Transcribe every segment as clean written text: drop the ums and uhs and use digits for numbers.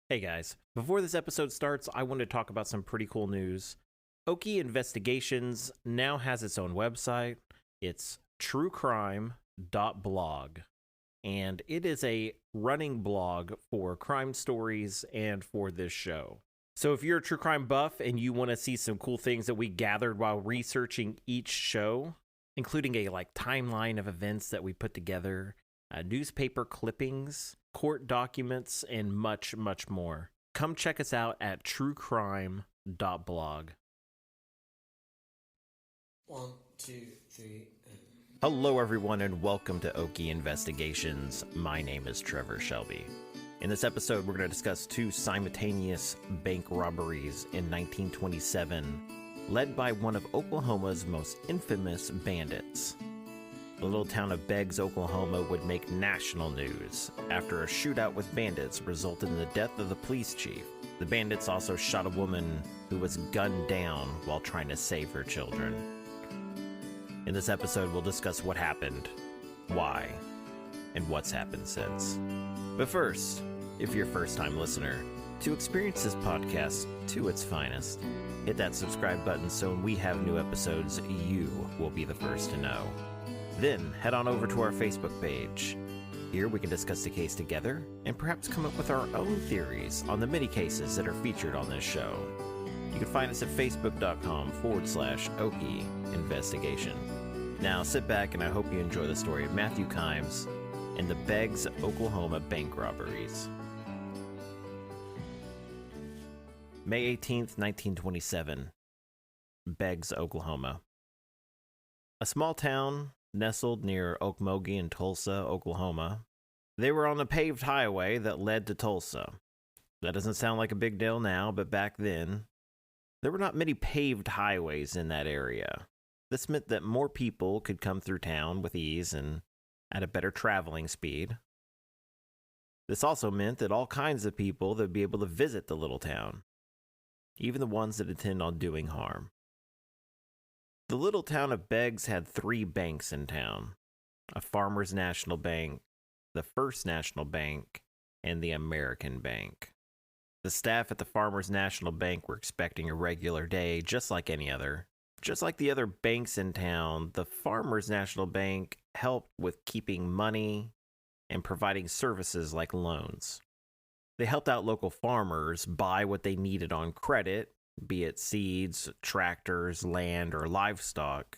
Hey guys, before this episode starts, I want to talk about some pretty cool news. Okie Investigations now has its own website. It's truecrime.blog, and it is a running blog for crime stories and for this show. So if you're a true crime buff and you want to see some cool things that we gathered while researching each show, including a timeline of events that we put together, newspaper clippings, court documents, and much, much more, come check us out at truecrime.blog. 1, 2, 3, and... Hello, everyone, and welcome to Okie Investigations. My name is Trevor Shelby. In this episode, we're going to discuss two simultaneous bank robberies in 1927, led by one of Oklahoma's most infamous bandits. The little town of Briggs, Oklahoma would make national news after a shootout with bandits resulted in the death of the police chief. The bandits also shot a woman who was gunned down while trying to save her children. In this episode, we'll discuss what happened, why, and what's happened since. But first, if you're a first-time listener, to experience this podcast to its finest, hit that subscribe button so when we have new episodes, you will be the first to know. Then head on over to our Facebook page. Here we can discuss the case together and perhaps come up with our own theories on the many cases that are featured on this show. You can find us at facebook.com/Okie Investigation. Now sit back and I hope you enjoy the story of Matthew Kimes and the Briggs, Oklahoma bank robberies. May 18th, 1927. Briggs, Oklahoma. A small town nestled near Okmulgee and Tulsa, Oklahoma. They were on a paved highway that led to Tulsa. That doesn't sound like a big deal now, but back then, there were not many paved highways in that area. This meant that more people could come through town with ease and at a better traveling speed. This also meant that all kinds of people that would be able to visit the little town, even the ones that intend on doing harm. The little town of Briggs had 3 banks in town: a Farmers National Bank, the First National Bank, and the American Bank. The staff at the Farmers National Bank were expecting a regular day just like any other. Just like the other banks in town, the Farmers National Bank helped with keeping money and providing services like loans. They helped out local farmers buy what they needed on credit, be it seeds, tractors, land, or livestock.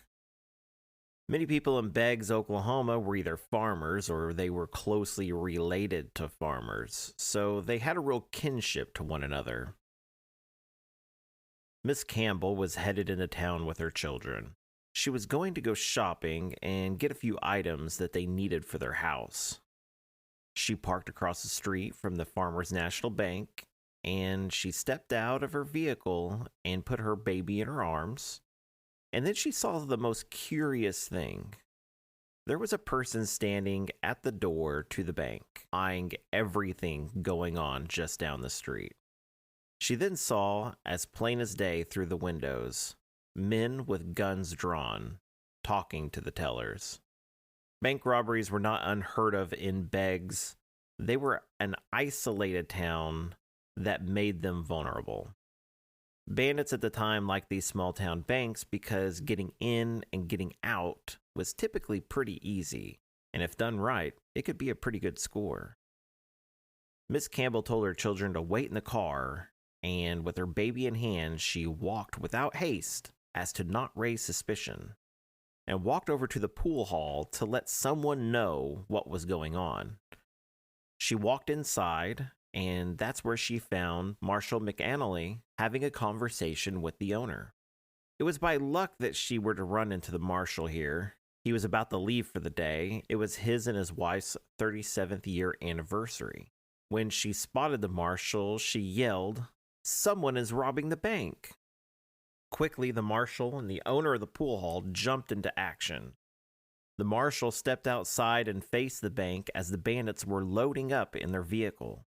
Many people in Briggs, Oklahoma were either farmers or they were closely related to farmers, so they had a real kinship to one another. Miss Campbell was headed into town with her children. She was going to go shopping and get a few items that they needed for their house. She parked across the street from the Farmers National Bank, and she stepped out of her vehicle and put her baby in her arms. And then she saw the most curious thing. There was a person standing at the door to the bank, eyeing everything going on just down the street. She then saw, as plain as day through the windows, men with guns drawn, talking to the tellers. Bank robberies were not unheard of in Briggs. They were an isolated town that made them vulnerable. Bandits at the time liked these small town banks because getting in and getting out was typically pretty easy, and if done right, it could be a pretty good score. Miss Campbell told her children to wait in the car, and with her baby in hand, she walked without haste as to not raise suspicion, and walked over to the pool hall to let someone know what was going on. She walked inside, and that's where she found Marshall McAnnally having a conversation with the owner. It was by luck that she were to run into the marshal here. He was about to leave for the day. It was his and his wife's 37th year anniversary. When she spotted the marshal, she yelled, "Someone is robbing the bank!" Quickly, the marshal and the owner of the pool hall jumped into action. The marshal stepped outside and faced the bank as the bandits were loading up in their vehicle.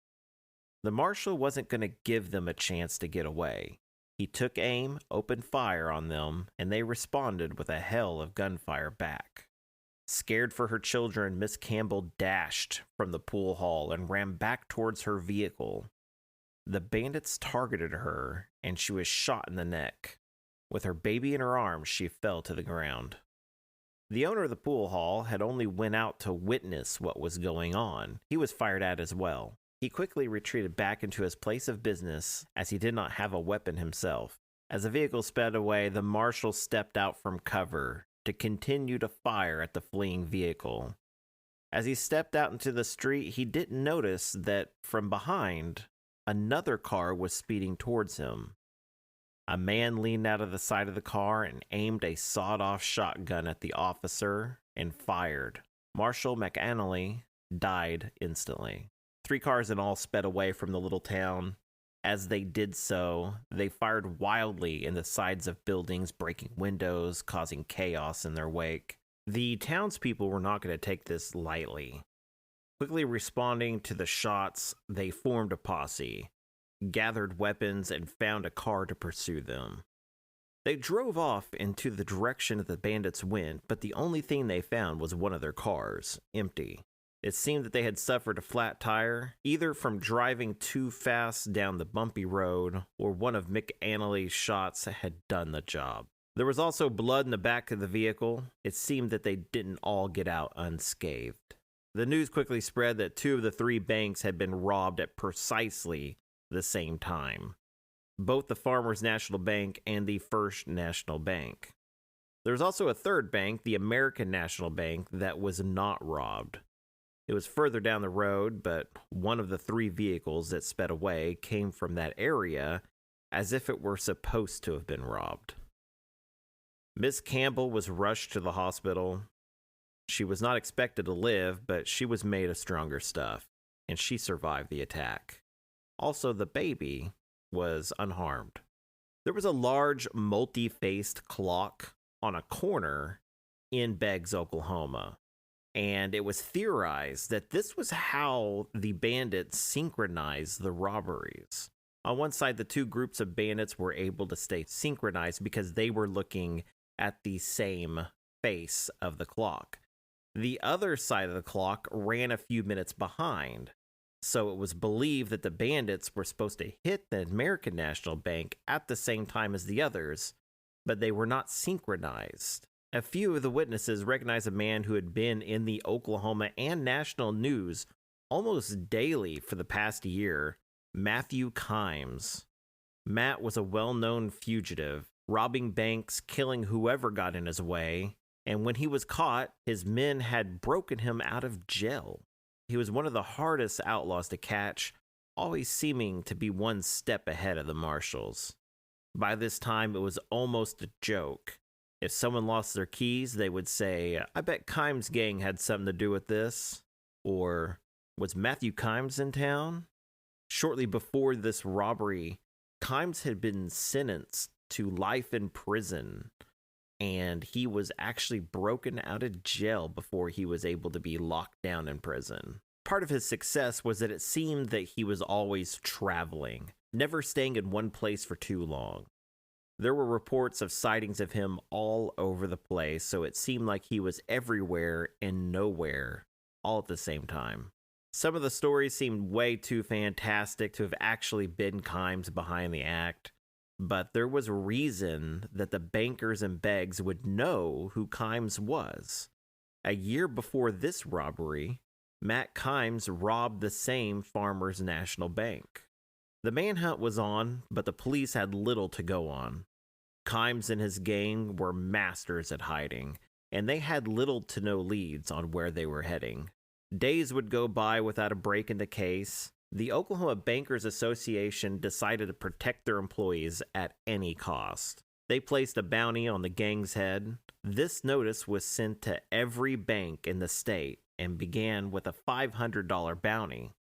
The marshal wasn't going to give them a chance to get away. He took aim, opened fire on them, and they responded with a hail of gunfire back. Scared for her children, Miss Campbell dashed from the pool hall and ran back towards her vehicle. The bandits targeted her, and she was shot in the neck. With her baby in her arms, she fell to the ground. The owner of the pool hall had only went out to witness what was going on. He was fired at as well. He quickly retreated back into his place of business, as he did not have a weapon himself. As the vehicle sped away, the marshal stepped out from cover to continue to fire at the fleeing vehicle. As he stepped out into the street, he didn't notice that from behind, another car was speeding towards him. A man leaned out of the side of the car and aimed a sawed-off shotgun at the officer and fired. Marshal McAnnally died instantly. 3 cars in all sped away from the little town. As they did so, they fired wildly in the sides of buildings, breaking windows, causing chaos in their wake. The townspeople were not going to take this lightly. Quickly responding to the shots, they formed a posse, gathered weapons, and found a car to pursue them. They drove off into the direction that the bandits went, but the only thing they found was one of their cars, empty. It seemed that they had suffered a flat tire, either from driving too fast down the bumpy road, or one of McAnnally's shots had done the job. There was also blood in the back of the vehicle. It seemed that they didn't all get out unscathed. The news quickly spread that 2 of the 3 banks had been robbed at precisely the same time. Both the Farmers National Bank and the First National Bank. There was also a third bank, the American National Bank, that was not robbed. It was further down the road, but one of the 3 vehicles that sped away came from that area as if it were supposed to have been robbed. Miss Campbell was rushed to the hospital. She was not expected to live, but she was made of stronger stuff, and she survived the attack. Also, the baby was unharmed. There was a large, multi-faced clock on a corner in Briggs, Oklahoma. And it was theorized that this was how the bandits synchronized the robberies. On one side, the 2 groups of bandits were able to stay synchronized because they were looking at the same face of the clock. The other side of the clock ran a few minutes behind. So it was believed that the bandits were supposed to hit the American National Bank at the same time as the others, but they were not synchronized. A few of the witnesses recognized a man who had been in the Oklahoma and national news almost daily for the past year, Matthew Kimes. Matt was a well-known fugitive, robbing banks, killing whoever got in his way, and when he was caught, his men had broken him out of jail. He was one of the hardest outlaws to catch, always seeming to be one step ahead of the marshals. By this time, it was almost a joke. If someone lost their keys, they would say, "I bet Kimes' gang had something to do with this." Or, "Was Matthew Kimes in town?" Shortly before this robbery, Kimes had been sentenced to life in prison, and he was actually broken out of jail before he was able to be locked down in prison. Part of his success was that it seemed that he was always traveling, never staying in one place for too long. There were reports of sightings of him all over the place, so it seemed like he was everywhere and nowhere, all at the same time. Some of the stories seemed way too fantastic to have actually been Kimes behind the act, but there was a reason that the bankers and Briggs would know who Kimes was. A year before this robbery, Matt Kimes robbed the same Farmers National Bank. The manhunt was on, but the police had little to go on. Kimes and his gang were masters at hiding, and they had little to no leads on where they were heading. Days would go by without a break in the case. The Oklahoma Bankers Association decided to protect their employees at any cost. They placed a bounty on the gang's head. This notice was sent to every bank in the state and began with a $500 bounty.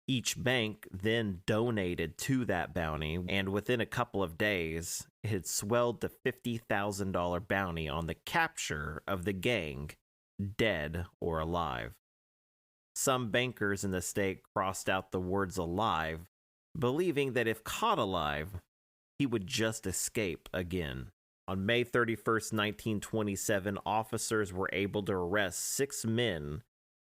Each bank then donated to that bounty, and within a couple of days, it had swelled to $50,000 bounty on the capture of the gang, dead or alive. Some bankers in the state crossed out the words alive, believing that if caught alive, he would just escape again. On May 31st, 1927, officers were able to arrest 6 men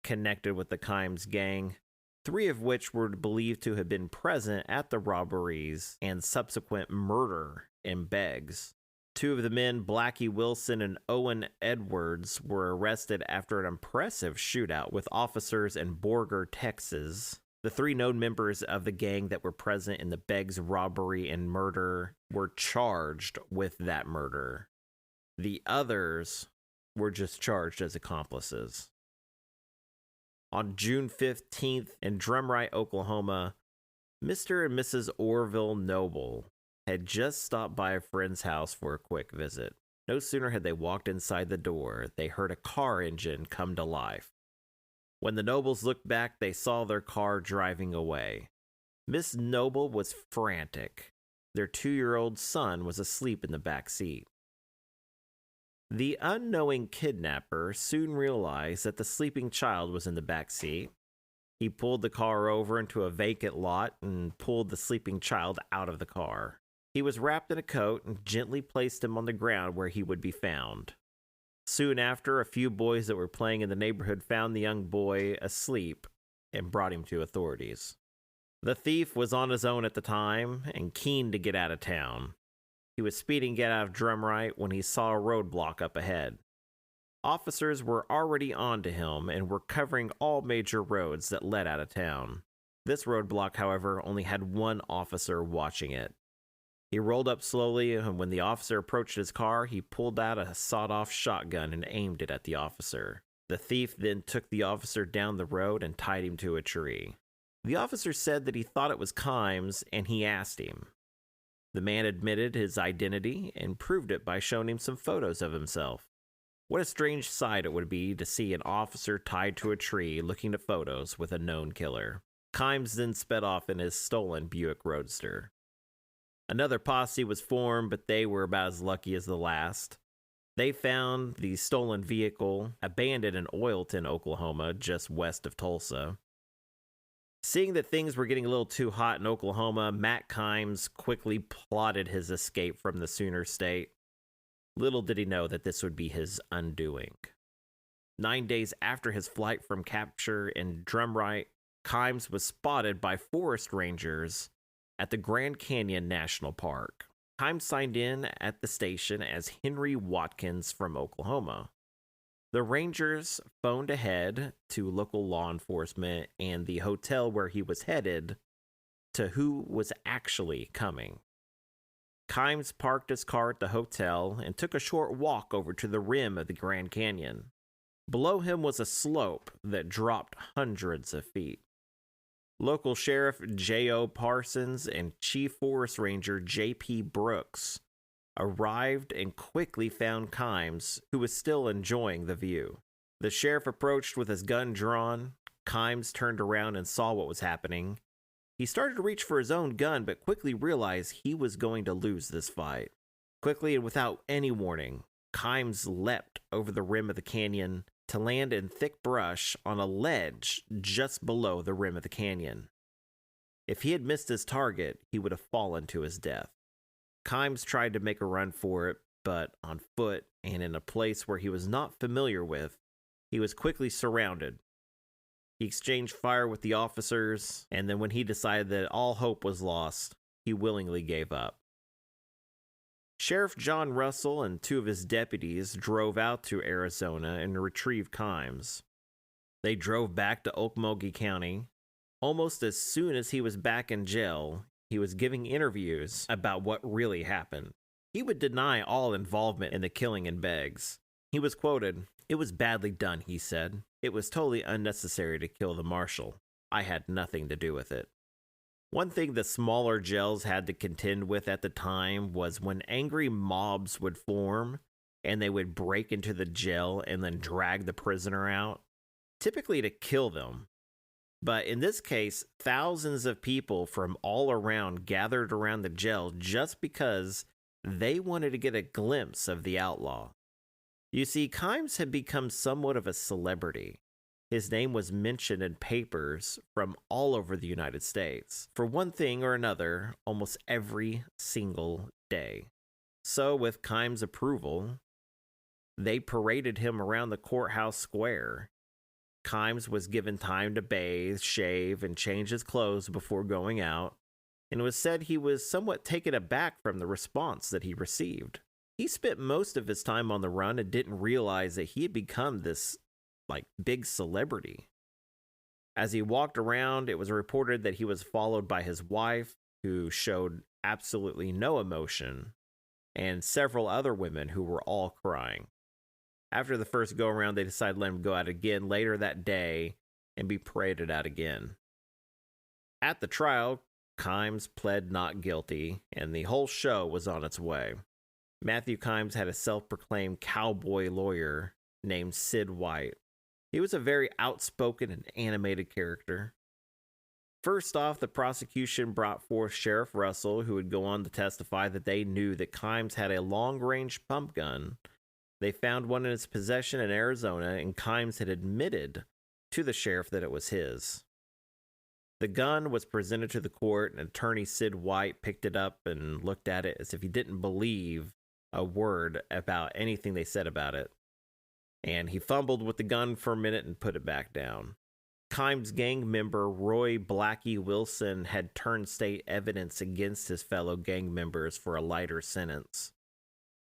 connected with the Kimes gang. 3 of which were believed to have been present at the robberies and subsequent murder in Beggs. 2 of the men, Blackie Wilson and Owen Edwards, were arrested after an impressive shootout with officers in Borger, Texas. The 3 known members of the gang that were present in the Beggs robbery and murder were charged with that murder. The others were just charged as accomplices. On June 15th in Drumright, Oklahoma, Mr. and Mrs. Orville Noble had just stopped by a friend's house for a quick visit. No sooner had they walked inside the door, they heard a car engine come to life. When the Nobles looked back, they saw their car driving away. Miss Noble was frantic. Their 2-year-old son was asleep in the back seat. The unknowing kidnapper soon realized that the sleeping child was in the back seat. He pulled the car over into a vacant lot and pulled the sleeping child out of the car. He was wrapped in a coat and gently placed him on the ground where he would be found. Soon after, a few boys that were playing in the neighborhood found the young boy asleep and brought him to authorities. The thief was on his own at the time and keen to get out of town. He was speeding to get out of Drumright when he saw a roadblock up ahead. Officers were already on to him and were covering all major roads that led out of town. This roadblock, however, only had 1 officer watching it. He rolled up slowly, and when the officer approached his car, he pulled out a sawed-off shotgun and aimed it at the officer. The thief then took the officer down the road and tied him to a tree. The officer said that he thought it was Kimes, and he asked him. The man admitted his identity and proved it by showing him some photos of himself. What a strange sight it would be to see an officer tied to a tree looking at photos with a known killer. Kimes then sped off in his stolen Buick Roadster. Another posse was formed, but they were about as lucky as the last. They found the stolen vehicle abandoned in Oilton, Oklahoma, just west of Tulsa. Seeing that things were getting a little too hot in Oklahoma, Matt Kimes quickly plotted his escape from the Sooner State. Little did he know that this would be his undoing. 9 days after his flight from capture in Drumright, Kimes was spotted by forest rangers at the Grand Canyon National Park. Kimes signed in at the station as Henry Watkins from Oklahoma. The Rangers phoned ahead to local law enforcement and the hotel where he was headed to who was actually coming. Kimes parked his car at the hotel and took a short walk over to the rim of the Grand Canyon. Below him was a slope that dropped hundreds of feet. Local Sheriff J.O. Parsons and Chief Forest Ranger J.P. Brooks arrived and quickly found Kimes, who was still enjoying the view. The sheriff approached with his gun drawn. Kimes turned around and saw what was happening. He started to reach for his own gun, but quickly realized he was going to lose this fight. Quickly and without any warning, Kimes leapt over the rim of the canyon to land in thick brush on a ledge just below the rim of the canyon. If he had missed his target, he would have fallen to his death. Kimes tried to make a run for it, but on foot and in a place where he was not familiar with, he was quickly surrounded. He exchanged fire with the officers, and then when he decided that all hope was lost, he willingly gave up. Sheriff John Russell and 2 of his deputies drove out to Arizona and retrieved Kimes. They drove back to Okmulgee County. Almost as soon as he was back in jail, he was giving interviews about what really happened. He would deny all involvement in the killing in Beggs. He was quoted, "It was badly done," he said. "It was totally unnecessary to kill the marshal. I had nothing to do with it." One thing the smaller jails had to contend with at the time was when angry mobs would form and they would break into the jail and then drag the prisoner out, typically to kill them. But in this case, thousands of people from all around gathered around the jail just because they wanted to get a glimpse of the outlaw. You see, Kimes had become somewhat of a celebrity. His name was mentioned in papers from all over the United States, for one thing or another, almost every single day. So, with Kimes' approval, they paraded him around the courthouse square. Kimes was given time to bathe, shave, and change his clothes before going out, and it was said he was somewhat taken aback from the response that he received. He spent most of his time on the run and didn't realize that he had become this, big celebrity. As he walked around, it was reported that he was followed by his wife, who showed absolutely no emotion, and several other women who were all crying. After the first go-around, they decided to let him go out again later that day and be paraded out again. At the trial, Kimes pled not guilty, and the whole show was on its way. Matthew Kimes had a self-proclaimed cowboy lawyer named Sid White. He was a very outspoken and animated character. First off, the prosecution brought forth Sheriff Russell, who would go on to testify that they knew that Kimes had a long-range pump gun. They found one in his possession in Arizona, and Kimes had admitted to the sheriff that it was his. The gun was presented to the court, and attorney Sid White picked it up and looked at it as if he didn't believe a word about anything they said about it. And he fumbled with the gun for a minute and put it back down. Kimes' gang member Roy Blackie Wilson had turned state evidence against his fellow gang members for a lighter sentence.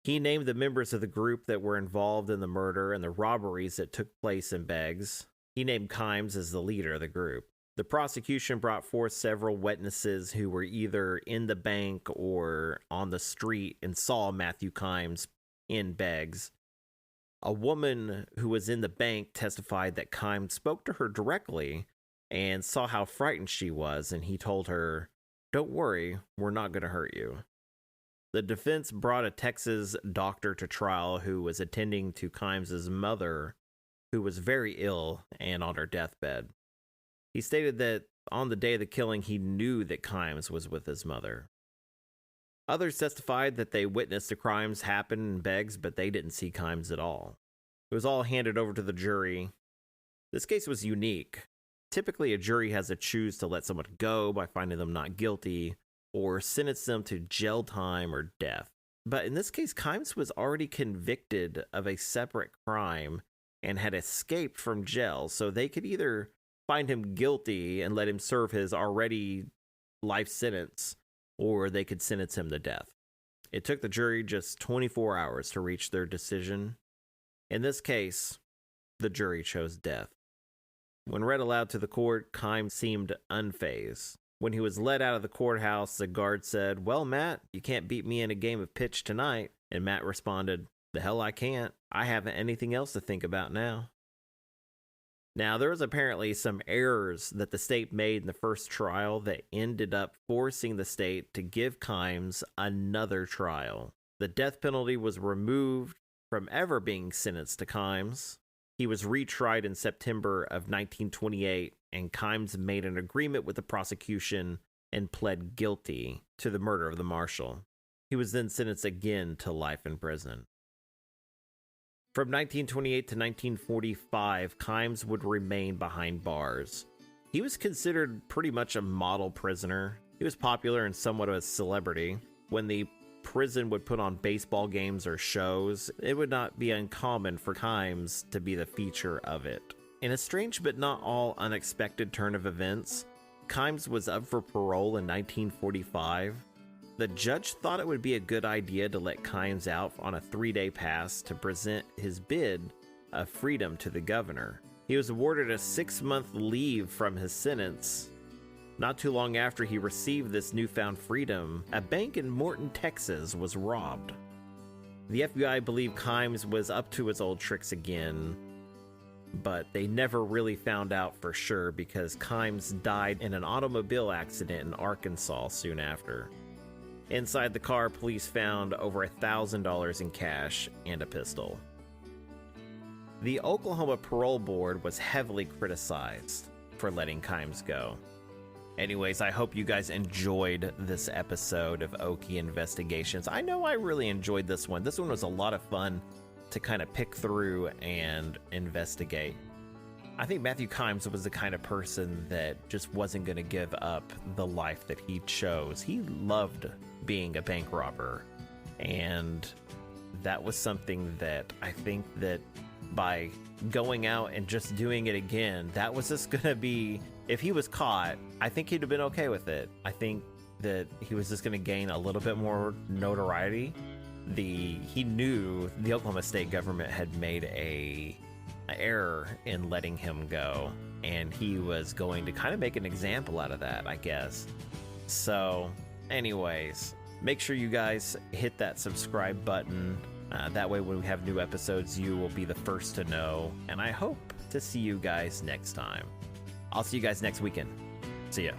He named the members of the group that were involved in the murder and the robberies that took place in Beggs. He named Kimes as the leader of the group. The prosecution brought forth several witnesses who were either in the bank or on the street and saw Matthew Kimes in Beggs. A woman who was in the bank testified that Kimes spoke to her directly and saw how frightened she was, and he told her, "Don't worry, we're not going to hurt you." The defense brought a Texas doctor to trial who was attending to Kimes' mother, who was very ill and on her deathbed. He stated that on the day of the killing, he knew that Kimes was with his mother. Others testified that they witnessed the crimes happen in Beggs, but they didn't see Kimes at all. It was all handed over to the jury. This case was unique. Typically, a jury has to choose to let someone go by finding them not guilty or sentence them to jail time or death. But in this case, Kimes was already convicted of a separate crime and had escaped from jail, so they could either find him guilty and let him serve his already life sentence, or they could sentence him to death. It took the jury just 24 hours to reach their decision. In this case, the jury chose death. When read aloud to the court, Kimes seemed unfazed. When he was led out of the courthouse, the guard said, "Well, Matt, you can't beat me in a game of pitch tonight." And Matt responded, "The hell I can't. I haven't anything else to think about now." Now, there was apparently some errors that the state made in the first trial that ended up forcing the state to give Kimes another trial. The death penalty was removed from ever being sentenced to Kimes. He was retried in September of 1928, and Kimes made an agreement with the prosecution and pled guilty to the murder of the marshal. He was then sentenced again to life in prison. From 1928 to 1945, Kimes would remain behind bars. He was considered pretty much a model prisoner. He was popular and somewhat of a celebrity. When the prison would put on baseball games or shows, it would not be uncommon for Kimes to be the feature of it. In a strange but not all unexpected turn of events, Kimes was up for parole in 1945. The judge thought it would be a good idea to let Kimes out on a 3-day pass to present his bid of freedom to the governor. He was awarded a 6-month leave from his sentence. Not too long after he received this newfound freedom, a bank in Morton, Texas was robbed. The FBI believed Kimes was up to his old tricks again, but they never really found out for sure because Kimes died in an automobile accident in Arkansas soon after. Inside the car, police found over $1,000 in cash and a pistol. The Oklahoma Parole Board was heavily criticized for letting Kimes go. Anyways, I hope you guys enjoyed this episode of Okie Investigations. I know I really enjoyed this one. This one was a lot of fun to kind of pick through and investigate. I think Matthew Kimes was the kind of person that just wasn't going to give up the life that he chose. He loved being a bank robber, and that was something that I think that by going out and just doing it again. That was just gonna be, if he was caught, I think he'd have been okay with it. I think that he was just gonna gain a little bit more notoriety. He knew the Oklahoma state government had made an error in letting him go, and he was going to kind of make an example out of that, I guess. So anyways, make sure you guys hit that subscribe button. That way when we have new episodes, you will be the first to know. And I hope to see you guys next time. I'll see you guys next weekend. See ya.